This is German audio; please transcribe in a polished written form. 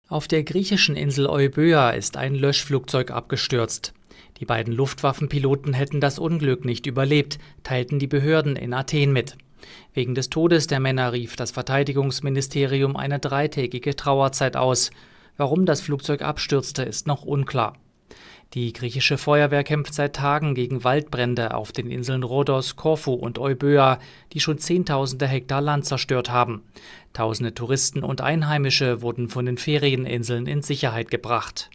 Auf der griechischen Insel Euböa ist ein Löschflugzeug abgestürzt. Die beiden Luftwaffenpiloten hätten das Unglück nicht überlebt, teilten die Behörden in Athen mit. Wegen des Todes der Männer rief das Verteidigungsministerium eine dreitägige Trauerzeit aus. Warum das Flugzeug abstürzte, ist noch unklar. Die griechische Feuerwehr kämpft seit Tagen gegen Waldbrände auf den Inseln Rhodos, Korfu und Euböa, die schon Zehntausende Hektar Land zerstört haben. Tausende Touristen und Einheimische wurden von den Ferieninseln in Sicherheit gebracht.